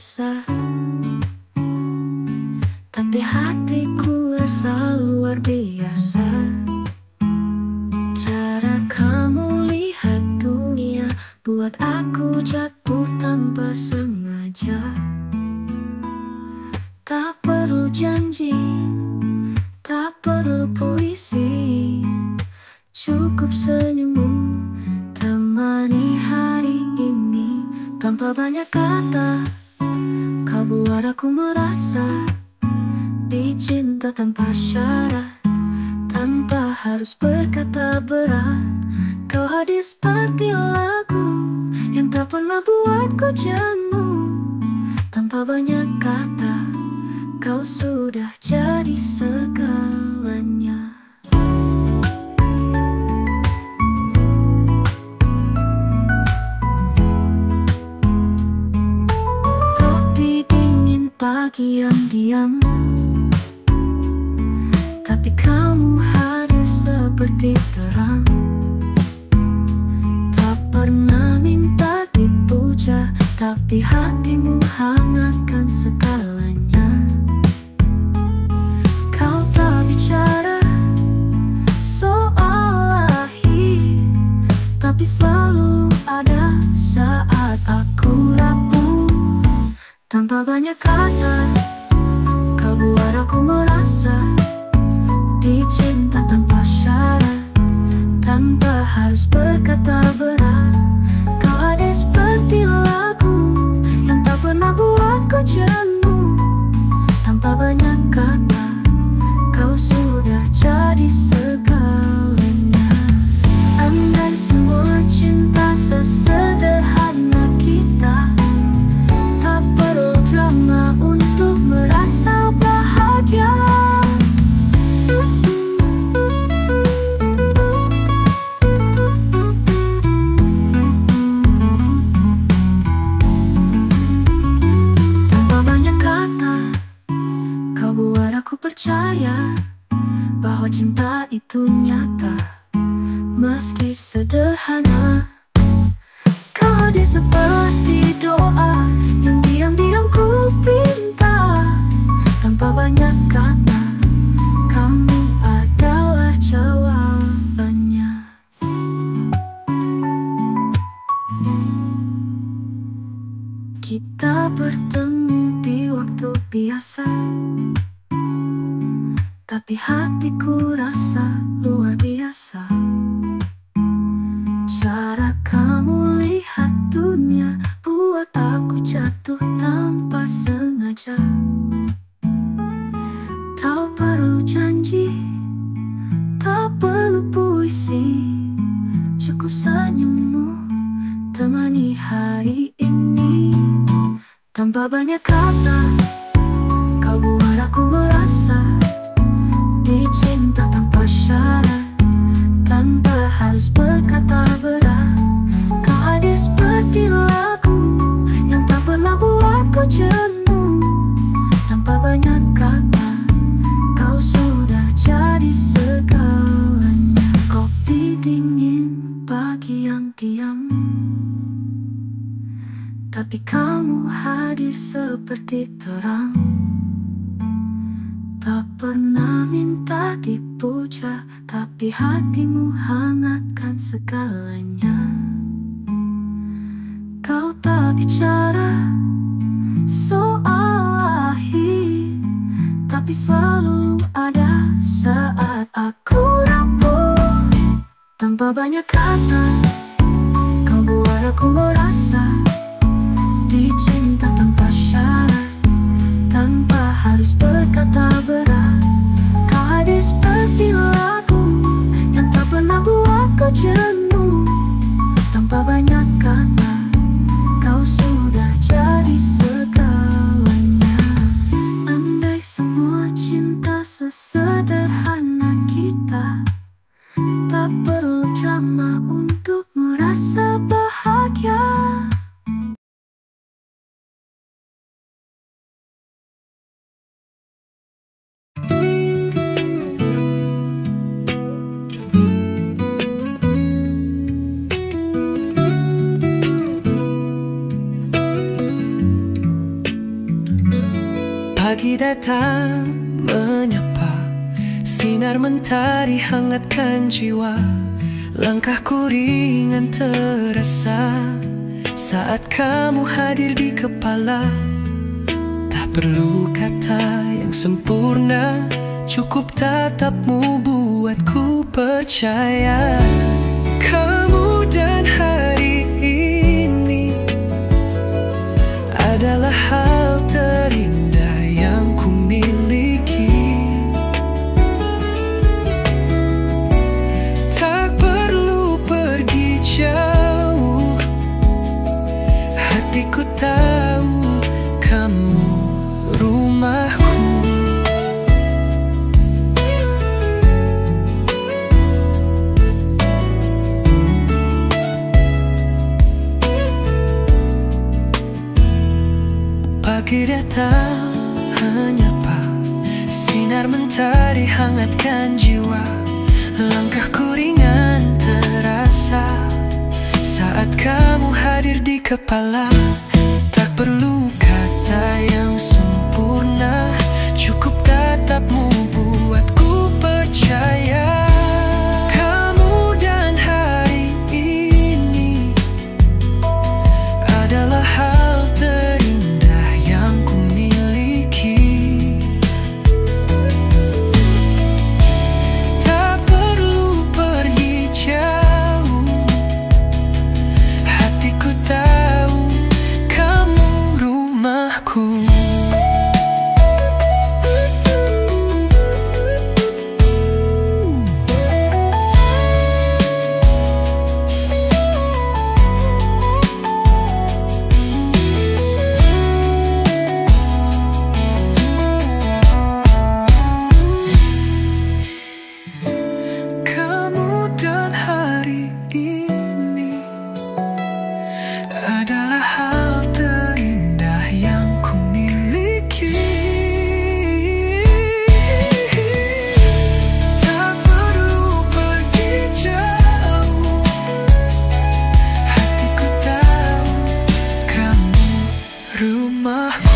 biasa, tapi hatiku rasa luar biasa. Cara kamu lihat dunia buat aku jatuh tanpa sengaja. Tak perlu janji, tak perlu puisi, cukup senyummu temani hari ini. Tanpa banyak kata, kau buat aku merasa dicinta tanpa syarat, tanpa harus berkata berat. Kau hadir seperti lagu yang tak pernah buatku jenuh. Tanpa banyak kata, kau sudah jadi segalanya. Kopi dingin pagi yang diam, tapi kamu hadir seperti terang. Tak pernah minta dipuja, tapi hatimu hangatkan segalanya. Kau tak bicara soal lahir, tapi selalu ada saat aku rapuh. Tanpa banyak kata, kau buat aku merasa dicinta tanpa syarat, tanpa harus berkata berat. Kau ada seperti lagu yang tak pernah buatku jenuh. Tanpa banyak kata, kau sudah jadi segalanya. Andai semua cinta sesederhana kita, tak perlu drama untuk merasa bahagia. Tanpa banyak kata, kau buat aku percaya bahwa cinta itu nyata, meski sederhana. Kau hadir seperti doa yang diam-diam ku pinta. Tanpa banyak kata, kamu adalah jawabannya. Kita bertemu di waktu biasa, tapi hatiku rasa luar biasa. Cara kamu lihat dunia buat aku jatuh tanpa sengaja. Tak perlu janji, tak perlu puisi, cukup senyummu temani hari ini. Tanpa banyak kata, kau buat aku merasa dicinta tanpa syarat, tanpa harus berkata berat. Kau hadir seperti lagu yang tak pernah buatku jenuh. Tanpa banyak kata, kau sudah jadi segalanya. Kopi dingin pagi yang diam, tapi kamu hadir seperti terang. Tak pernah minta dipuja, tapi hatimu hangatkan segalanya. Kau tak bicara soal lahir, tapi selalu ada saat aku rapuh. Tanpa banyak kata, kau buat aku merasa dicinta tanpa syarat, tanpa harus berkata berat. Kau hadir seperti lagu yang tak pernah buatku jenuh. Tanpa banyak kata, kau sudah jadi segalanya. Andai semua cinta sesederhana kita, tak perlu drama untuk merasa bahagia. datang menyapa, sinar mentari hangatkan jiwa. Langkahku ringan terasa saat kamu hadir di kepala. Tak perlu kata yang sempurna, cukup tatapmu buatku percaya. Kamu dan hari ini adalah hal terindah yang ku miliki. Tak perlu pergi jauh, hatiku tahu kamu rumahku. Pagi datang menyapa, sinar mentari hangatkan jiwa. Langkahku ringan terasa saat kamu hadir di kepala. Tak perlu kata yang sempurna, cukup tatapmu buatku percaya. Kamu dan hari ini adalah hal terindah yang ku miliki. Tak perlu pergi jauh, hatiku tahu kamu rumahku. Kamu dan hari ini adalah hal terindah yang ku miliki. Tak perlu pergi jauh, hatiku tahu kamu rumahku.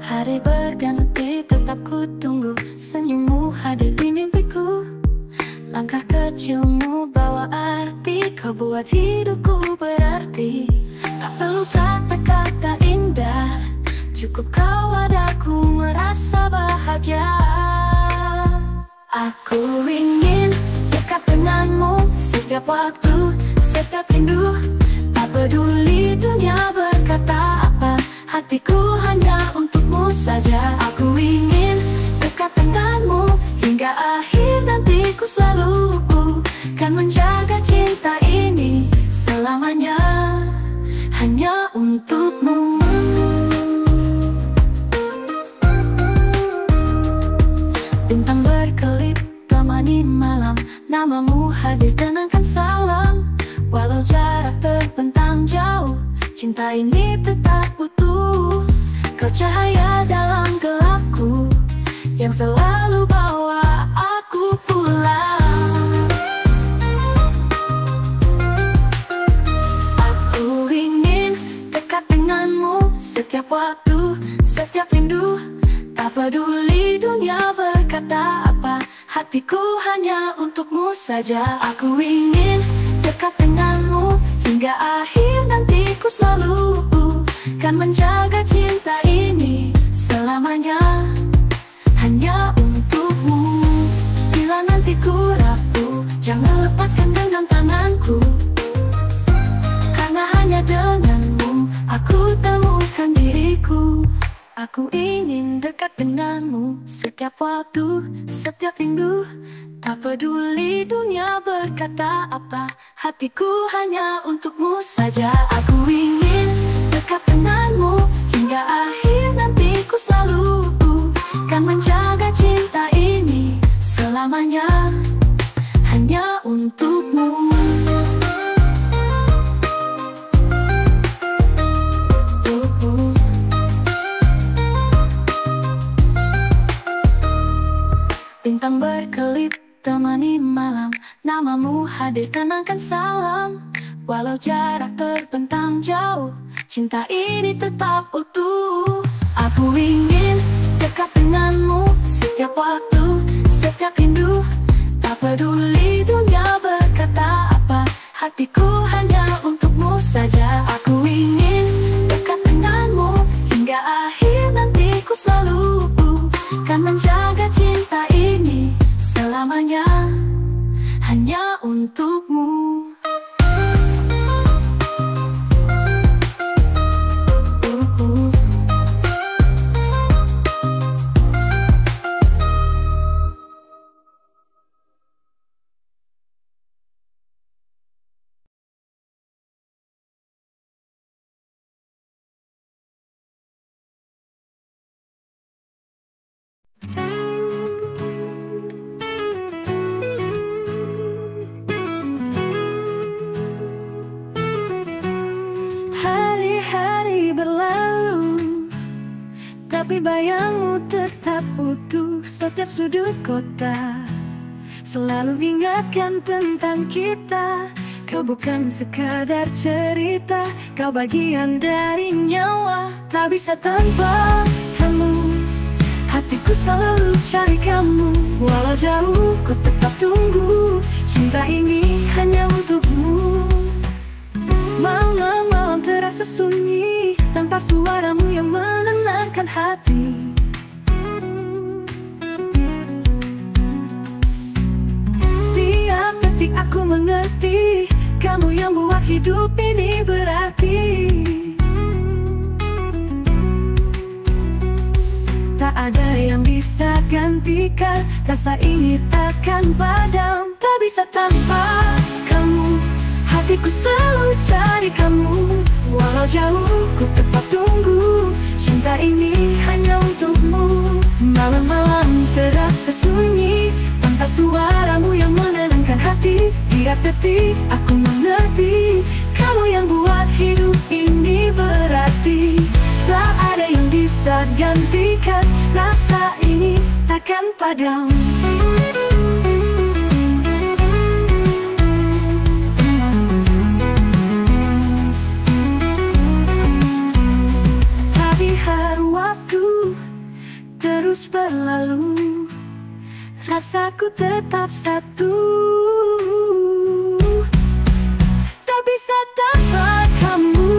Hari berganti tetap ku tunggu, senyummu hadir di mimpiku. Langkah kecilmu bawa arti, kau buat hidupku berarti. Tak perlu kata-kata indah, cukup kau adaku merasa bahagia. Aku ingin dekat denganmu setiap waktu, setiap rindu. Tak peduli dunia berkata apa, hatiku hanya untukmu saja. Aku ingin dekat denganmu hingga akhir nantiku, selalu kan menjaga cinta ini selamanya hanya untukmu. Bintang berkelip temani malam, namamu hadir tenangkan salam. Walau jarak terbentang jauh, cinta ini tetap utuh. Kau cahaya dalam gelapku yang selalu bawa aku pulang. Aku ingin dekat denganmu setiap waktu, setiap rindu. Tak peduli dunia berkata apa, hatiku hanya untukmu saja. Aku ingin dekat denganmu hingga akhir nantiku, selalu kan menjaga cinta ini selamanya hanya untukmu. Bila nantiku rapuh, jangan lepaskan genggam tanganku, karena hanya denganmu aku temukan diriku. Aku ingin dekat denganmu setiap waktu, setiap rindu. Tak peduli dunia berkata apa, hatiku hanya untukmu saja. Aku ingin dekat denganmu hingga akhir nanti. Ku selalu kan menjaga cinta ini selamanya hanya untukmu. Bintang berkelip temani malam, namamu hadir kenangkan salam. Walau jarak terbentang jauh, cinta ini tetap utuh. Aku ingin dekat denganmu setiap waktu, setiap rindu. Tak peduli dunia berkata apa, hatiku hanya untukmu saja. Aku ingin dekat denganmu hingga akhir nanti. Ku selalu kan menjaga cinta ini selamanya hanya untukmu. Hari-hari berlalu, tapi bayangmu tetap utuh. Setiap sudut kota selalu ingatkan tentang kita. Kau bukan sekadar cerita, kau bagian dari nyawa. Tak bisa tanpa kamu, hatiku selalu cari kamu. Walau jauh ku tetap tunggu, cinta ini hanya untukmu. Malam-malam terasa sunyi tanpa suaramu yang menenangkan hati. Tiap detik aku mengerti, kamu yang buat hidup ini berarti. Tak ada yang bisa gantikan, rasa ini takkan padam. Tak bisa tanpa kamu, hatiku selalu cari kamu. Walau jauh ku tetap tunggu, cinta ini hanya untukmu. Malam-malam terasa sunyi tanpa suaramu yang menenangkan hati. Tiap detik aku mengerti, kamu yang buat hidup ini berarti. Tak ada yang bisa gantikan, rasa ini takkan padam. Waktu terus berlalu, rasaku tetap satu. Tak bisa tanpa kamu,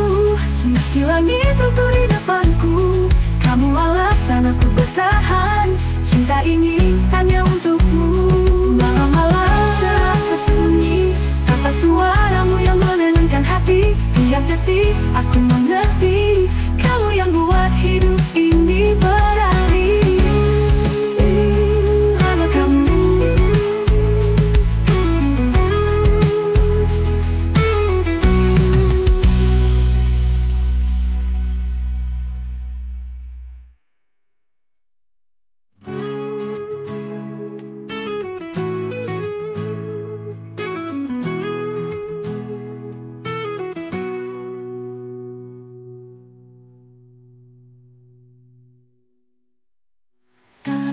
meski langit runtuh di depanku. Kamu alasan aku bertahan, cinta ini hanya untukmu. Malam-malam terasa sunyi tanpa suaramu yang menenangkan hati. Tiap detik aku mengerti, kamu yang buat hidup ini berarti. Hanya kamu.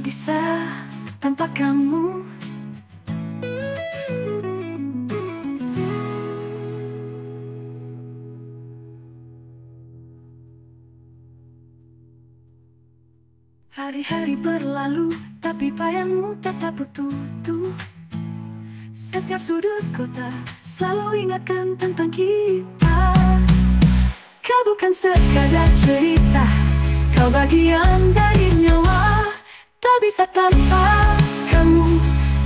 Bisa tanpa kamu. Hari-hari berlalu, tapi bayangmu tetap utuh. Setiap sudut kota selalu ingatkan tentang kita. Kau bukan sekadar cerita, kau bagian dari nyawa. Tak bisa tanpa kamu,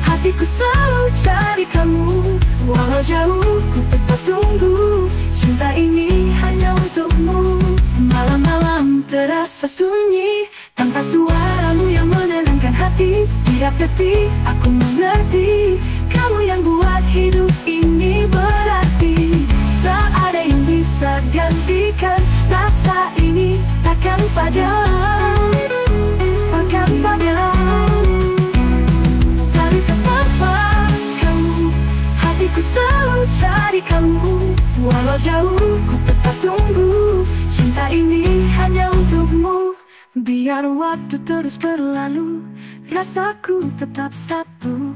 hatiku selalu cari kamu. Walau jauh ku tetap tunggu, cinta ini hanya untukmu. Malam-malam terasa sunyi tanpa suaramu yang menenangkan hati. Tiap detik aku mengerti, kamu yang buat hidup ini berarti. Tak ada yang bisa gantikan rasa Bahkan pada tak bisa tanpa kamu. Hatiku selalu cari kamu, walau jauh ku tetap tunggu. Cinta ini hanya untukmu. Biar waktu terus berlalu, rasaku tetap satu.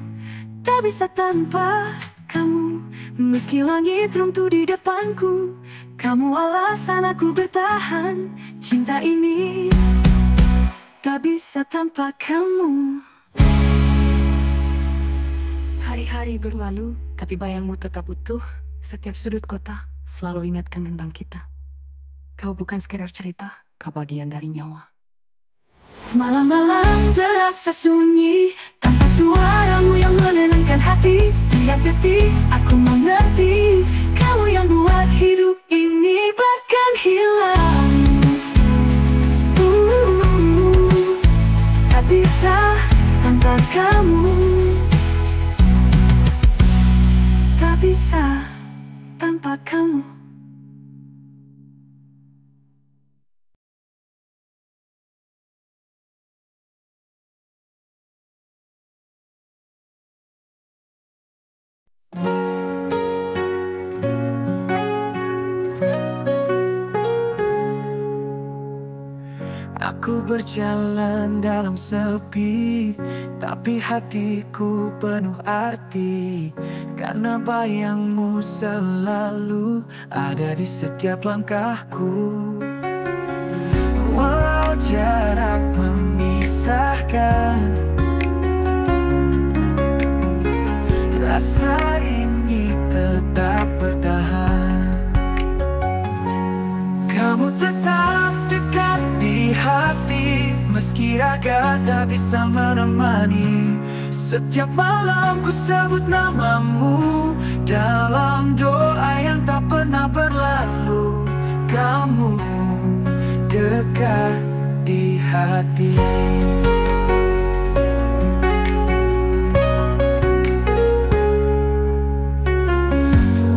Tak bisa tanpa kamu. Meski langit runtuh di depanku, kamu alasan aku bertahan. Cinta ini tak bisa tanpa kamu. Hari-hari berlalu, tapi bayangmu tetap utuh. Setiap sudut kota selalu ingatkan tentang kita. Kau bukan sekedar cerita, kau bagian dari nyawa. Malam-malam terasa sunyi, tanpa suaramu yang menenangkan hati. Tiap detik aku mengerti, kamu yang buat hidup ini bahkan hilang. Tak bisa tanpa kamu. Tak bisa tanpa kamu. Aku berjalan dalam sepi, tapi hatiku penuh arti. Karena bayangmu selalu ada di setiap langkahku. Walau jarak memisahkan, rasa ini tetap bertahan. Kamu tetap dekat di hati, meski raga tak bisa menemani. Setiap malam ku sebut namamu dalam doa yang tak pernah berlalu. Kamu dekat di hati.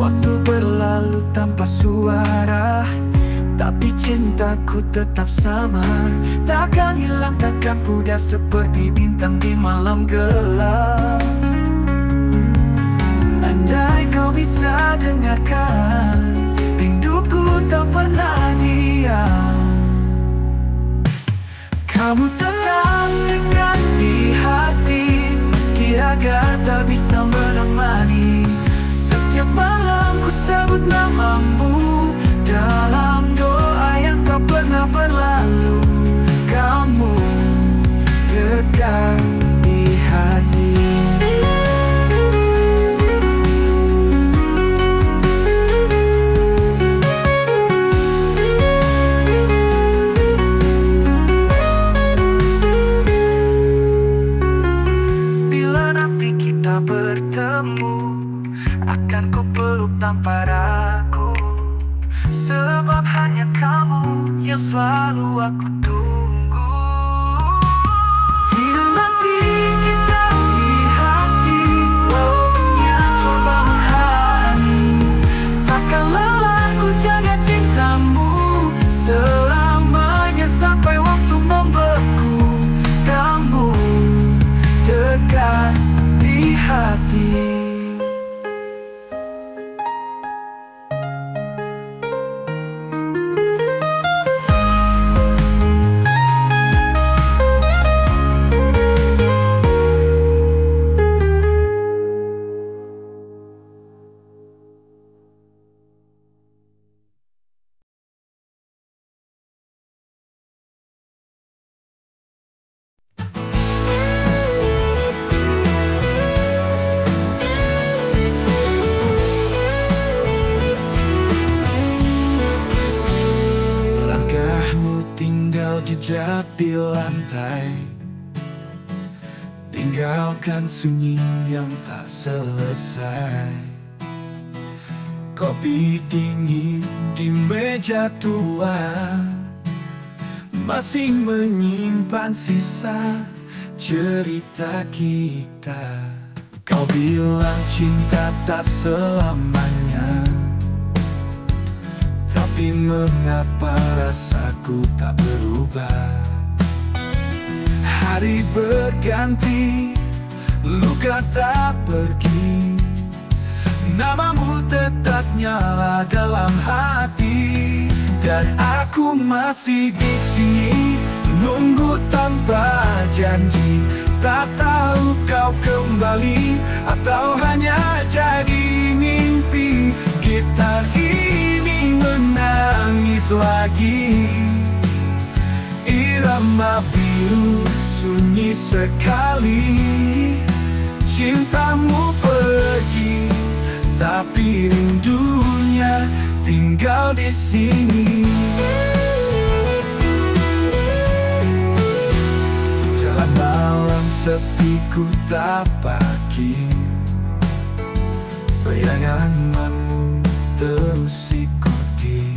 Waktu berlalu tanpa suara, tapi cintaku tetap sama. Takkan hilang, takkan pudar seperti bintang di malam gelap. Andai kau bisa dengarkan, rinduku tak pernah diam. Kamu tetap dekat di hati, meski raga tak bisa menemani. Setiap malam ku sebut namamu dalam doa yang tak pernah berlalu. Kamu dekat di hati. Bila nanti kita bertemu, akan ku peluk tanpa ragu. Sebab hanya kamu yang selalu aku tunggu. Bila nanti kita di hati, walau dunia coba menghalangi, takkan lelah ku jaga cintamu selamanya sampai waktu membeku. Kamu dekat di hati. Jejak di lantai, tinggalkan sunyi yang tak selesai. Kopi dingin di meja tua masih menyimpan sisa cerita kita. Kau bilang cinta tak selamanya, Tapi mengapa rasaku tak berubah? Hari berganti, luka tak pergi, namamu tetap nyala dalam hati. Dan aku masih di sini, nunggu tanpa janji. Tak tahu kau kembali atau hanya jadi mimpi. Gitar ini menangis lagi, irama biru sunyi sekali. Cintamu pergi, tapi rindunya tinggal di sini. Jalan malam sepi ku tapaki, bayanganmu terus ikuti.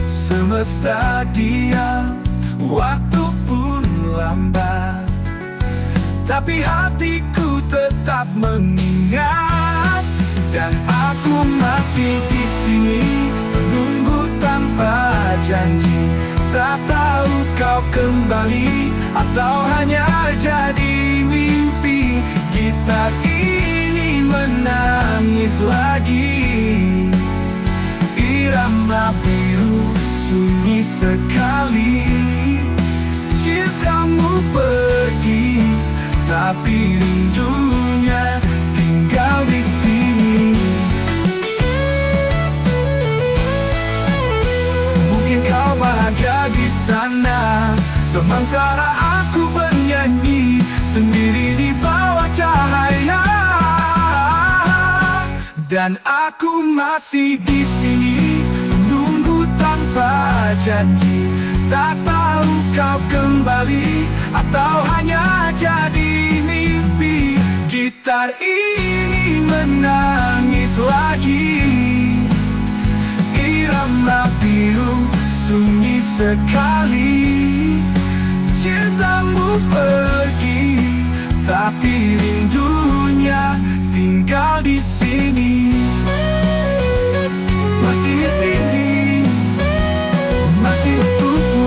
Semesta diam, waktu pun lambat, tapi hatiku tetap mengingat. Dan aku masih di sini, menunggu tanpa janji. Tak tahu kau kembali atau hanya jadi mimpi. Gitar ini menangis lagi, irama biru sunyi sekali. Cintamu pergi, tapi rindunya tinggal di sini. Mungkin kau bahagia di sana, sementara aku bernyanyi sendiri di bawah cahaya. Dan aku masih di sini, menunggu tanpa janji. Tak tahu kau kembali atau hanya jadi mimpi. Gitar ini menangis lagi, irama biru sunyi sekali. Cintamu pergi, tapi rindunya tinggal di sini. Masih di sini, masih untukmu.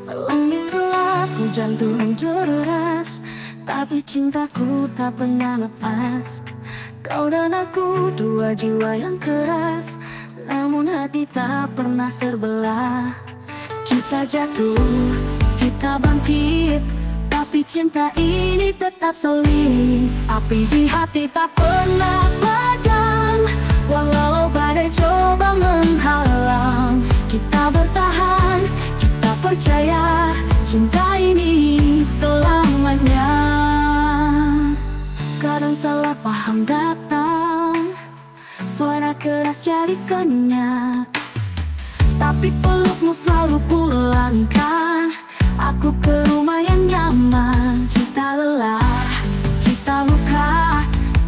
Langit gelap, hujan turun deras, tapi cintaku tak pernah lepas. Kau dan aku dua jiwa yang keras, namun hati tak pernah terbelah. Kita jatuh, kita bangkit, tapi cinta ini tetap solid. Api di hati tak pernah padam, walau badai coba menghalang. Kita bertahan, kita percaya, cinta ini selamanya. Kadang salah paham datang, suara keras jadi senyap, tapi pelukmu selalu pulangkan aku ke rumah yang nyaman. Kita lelah, kita luka,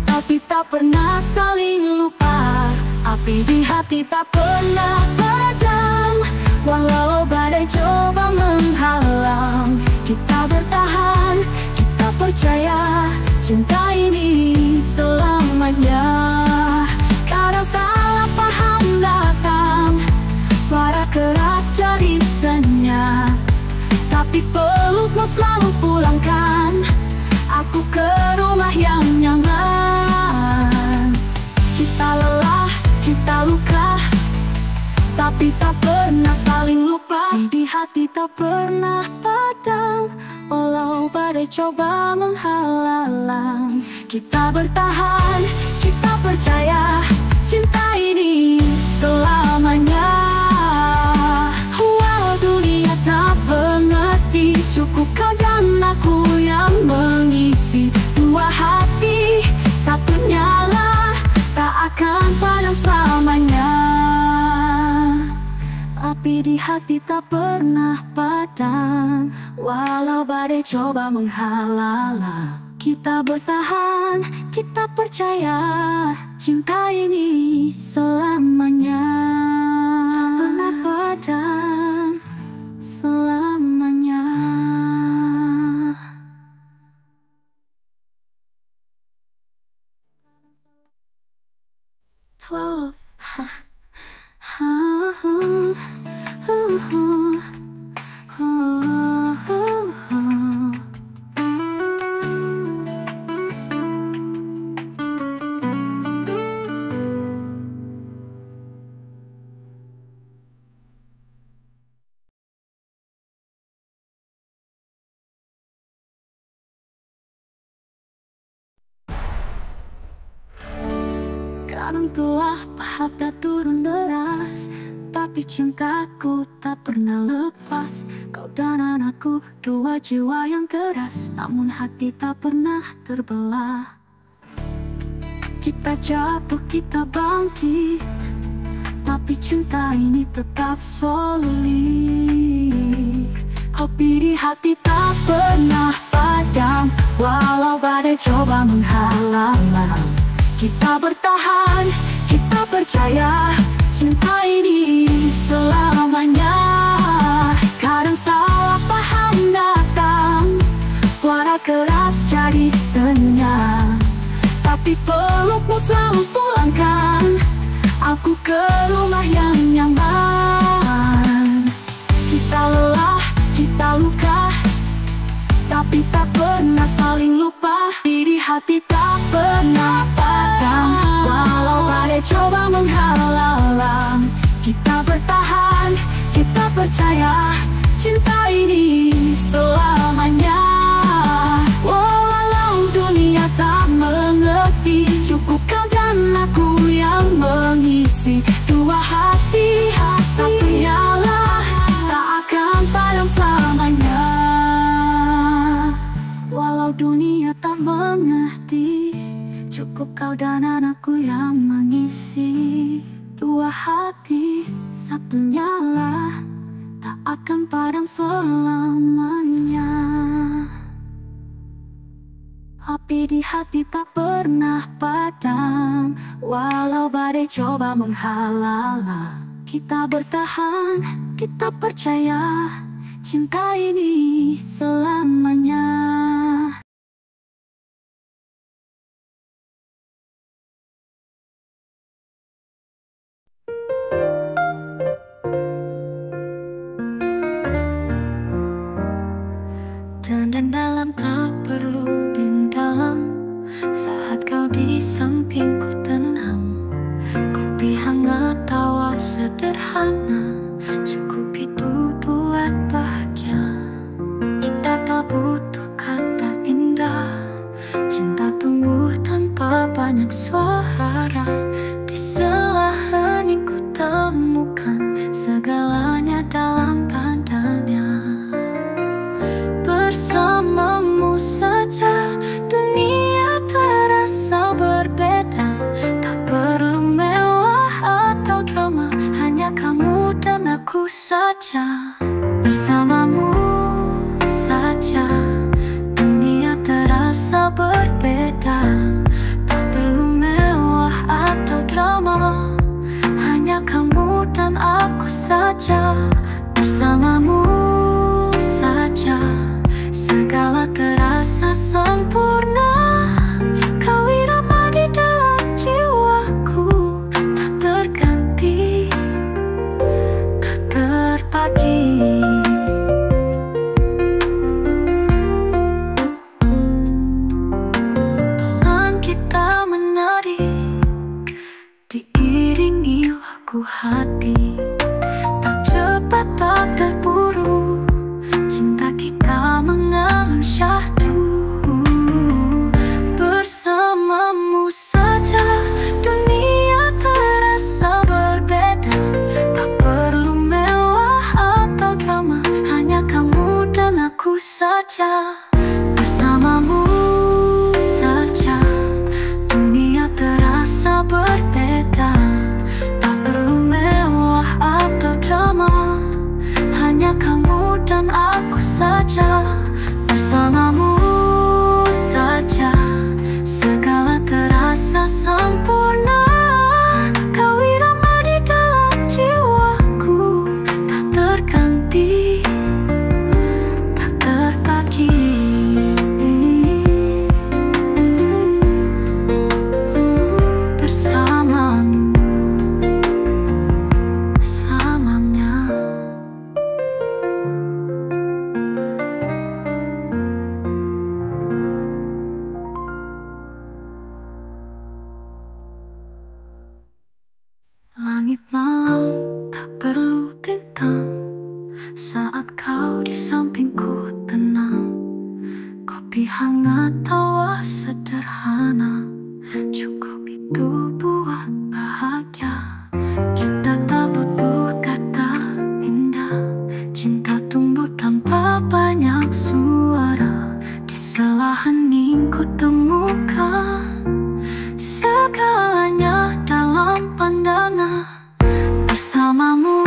tapi tak pernah saling lupa. Api di hati tak pernah padam, walau badai coba menghalang. Kita bertahan, kita percaya, cinta ini selamanya. Kadang salah paham datang, suara keras jadi senyap, tapi pelukmu selalu pulangkan aku ke rumah yang nyaman. Kita lelah, kita luka, tapi tak pernah saling lupa. Di hati tak pernah padam, walau badai coba menghalang. Kita bertahan, kita percaya, cinta ini selamanya. Wow. kau dan aku yang mengisi dua hati, satu nyala, tak akan padam selamanya. Api di hati tak pernah padam, walau badai coba menghalang. Kita bertahan, kita percaya, cinta ini selamanya. Tak pernah padam selamanya. Oh, ha, ha, kadang telah paham dan turun deras, tapi cintaku tak pernah lepas. Kau dan anakku, dua jiwa yang keras, namun hati tak pernah terbelah. Kita jatuh, kita bangkit, tapi cinta ini tetap solid. Api di hati tak pernah padam, walau badai coba menghalang. Kita bertahan, kita percaya, cinta ini selamanya. Kadang salah paham datang, suara keras jadi senyap, tapi pelukmu selalu pulangkan aku ke rumah yang nyaman. Kita lelah, kita luka, tapi tak pernah saling lupa. Di hati tak pernah padam, walau badai coba menghalang. Kita bertahan, kita percaya, cinta ini selamanya. Walau dunia tak mengerti, cukup kau dan aku yang mengisi dua hati, satu nyala, tak akan padam selamanya. Walau dunia tak mengerti, cukup kau dan anakku yang mengisi dua hati, satu nyala, tak akan padam selamanya. Api di hati tak pernah padam, walau badai coba menghalang. Kita bertahan, kita percaya, cinta ini selamanya. Dan dalam tak perlu bintang, saat kau di sampingku tenang. Kopi hangat, tawa sederhana, cukup itu buat bahagia. Kita tak butuh kata indah, cinta tumbuh tanpa banyak suara. Di sela hening ku temukan segalanya dalam padanya. Bersamamu saja dunia terasa berbeda, tak perlu mewah atau drama, hanya kamu dan aku saja. Bersamamu saja dunia terasa berbeda, tak perlu mewah atau drama, hanya kamu dan aku saja. Bersamamu saja segala terasa sempurna, kau irama di dalam jiwaku, tak terganti, tak terbagi. Tangan kita menari, diiringi lagu hati, tak cepat saja. Bersamamu saja dunia terasa berbeda. Tak perlu mewah atau drama, hanya kamu dan aku saja. Bersamamu saja segala terasa sempurna. Kau irama di dalam jiwaku, tak terganti, tak terbagi. Bersamamu selamanya. Langit malam tak perlu bintang, saat kau di sampingku tenang. Kopi hangat tawa sederhana, cukup itu buat bahagia. Kita tak butuh kata indah, cinta tumbuh tanpa banyak suara. Di sela hening ku temukan segalanya dalam pandangan. Bersamamu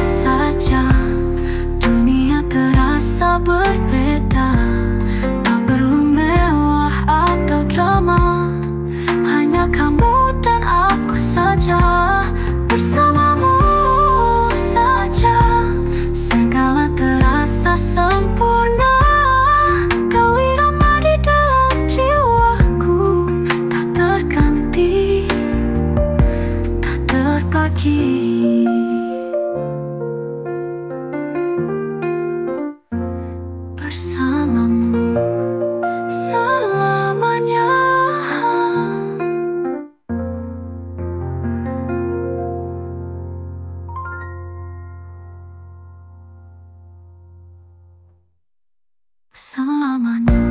saja dunia terasa berbeda. Tak perlu mewah atau drama, hanya kamu dan aku saja. Bersamamu saja segala terasa sempurna. Kau irama di dalam jiwaku, tak terganti, tak terbagi. Bersamamu selamanya. Selamanya.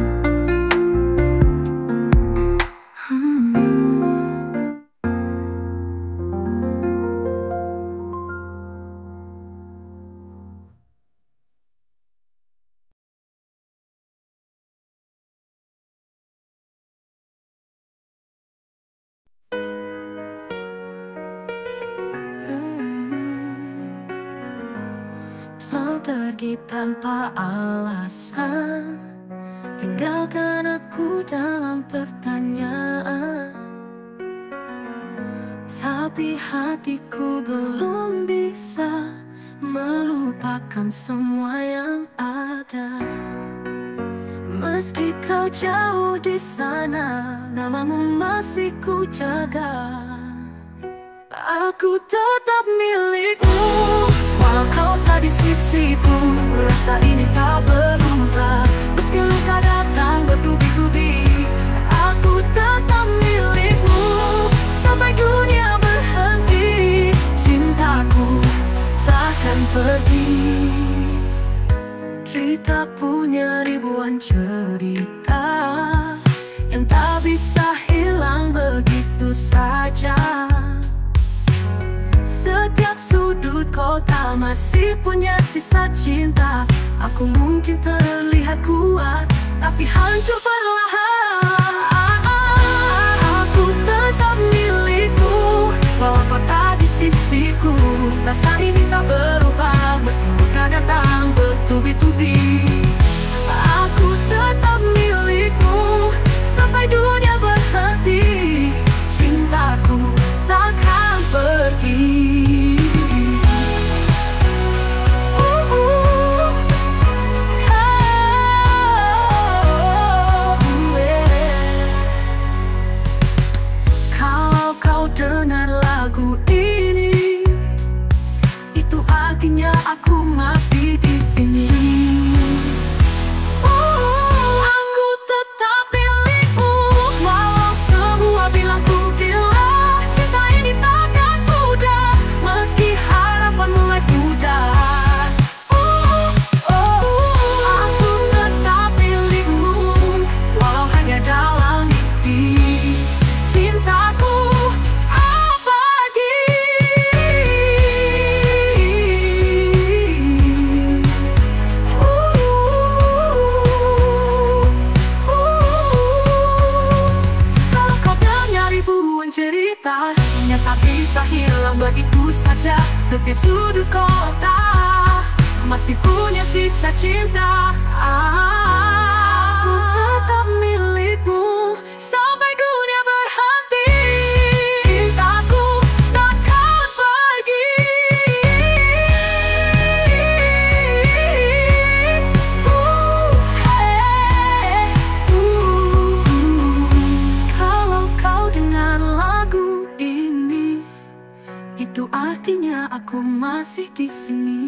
Kau pergi tanpa alasan, tinggalkan aku dalam pertanyaan. Tapi hatiku belum bisa melupakan semua yang ada. Meski kau jauh di sana, namamu masih ku jaga. Aku tetap milikmu, walau kau tak di sisiku. Rasa ini tak berubah, meski luka datang bertubi-tubi. Aku tetap milikmu sampai dunia berhenti. Cintaku takkan pergi. Kita punya ribuan cerita yang tak bisa hilang begitu saja. Setiap sudut kota masih punya sisa cinta. Aku mungkin terlihat kuat, tapi hancur perlahan. Aku tetap milikmu, walau kau tak di sisiku. Rasa ini tak berubah, meski luka datang bertubi-tubi. Aku tetap milikmu sampai dunia berhenti. Cintaku takkan pergi. setiap sudut kota masih punya sisa cinta. Aku tetap milikmu sampai dunia berhenti. Cintaku takkan pergi. Kalau kau dengar lagu ini, itu artinya aku masih di sini.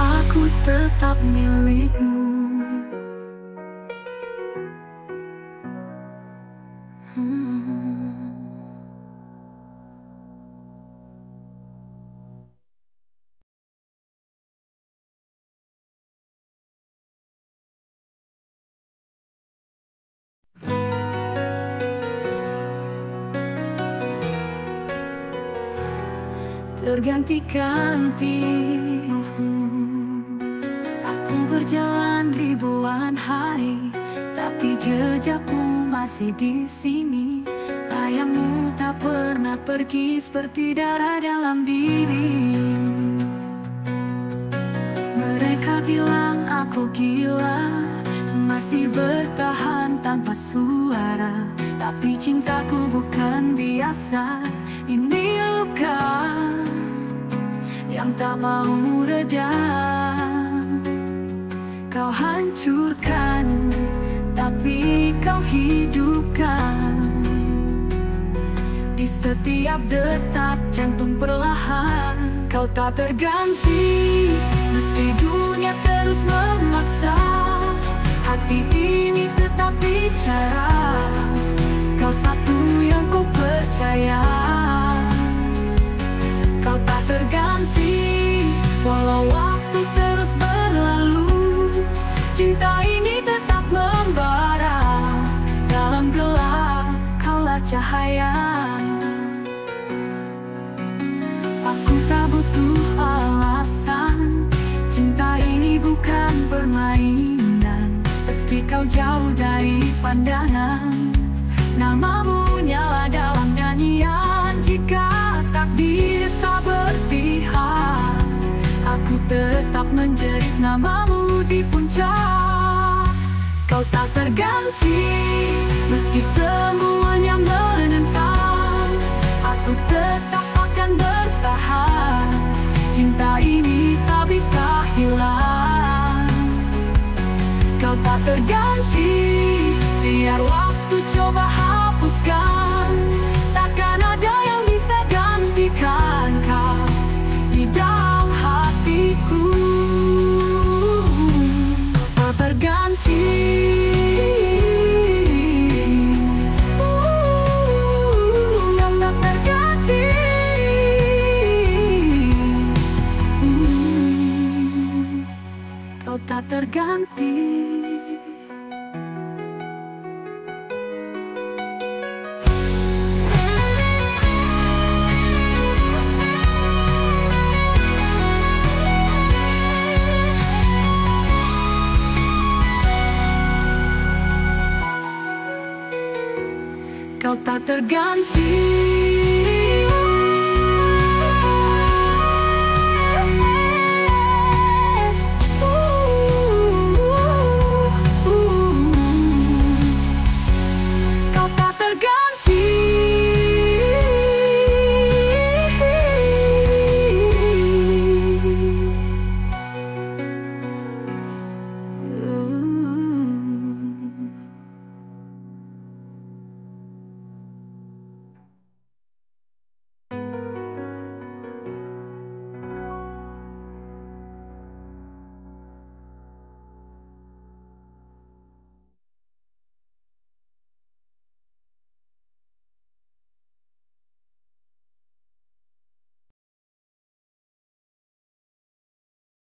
Aku tetap milikmu. Terganti-ganti, aku berjalan ribuan hari, tapi jejakmu masih di sini. Bayangmu tak pernah pergi seperti darah dalam diri. Mereka bilang aku gila, masih bertahan tanpa suara. Tapi cintaku bukan biasa, ini luka yang tak mau reda. Kau hancurkan, tapi kau hidupkan. Di setiap detak jantung perlahan, kau tak terganti. Meski dunia terus memaksa, hati ini tetap bicara. Kau satu yang ku percaya. Kau tak terganti, walau waktu terus berlalu. Cinta ini tetap membara. Dalam gelap, kaulah cahaya. Aku tak butuh alasan, cinta ini bukan permainan. Meski kau jauh dari pandangan, namamu nyala dalam nyanyian. Jika takdir tak berpihak, aku tetap menjerit namamu di puncak. Kau tak terganti, meski semuanya menentang. Aku tetap akan bertahan. Cinta ini tak bisa hilang. Kau tak terganti, biar waktu coba hapuskan. Takkan ada yang bisa gantikan kau di dalam hatiku. Tak terganti, kau tak terganti. Kau tak terganti. Kau tak terganti.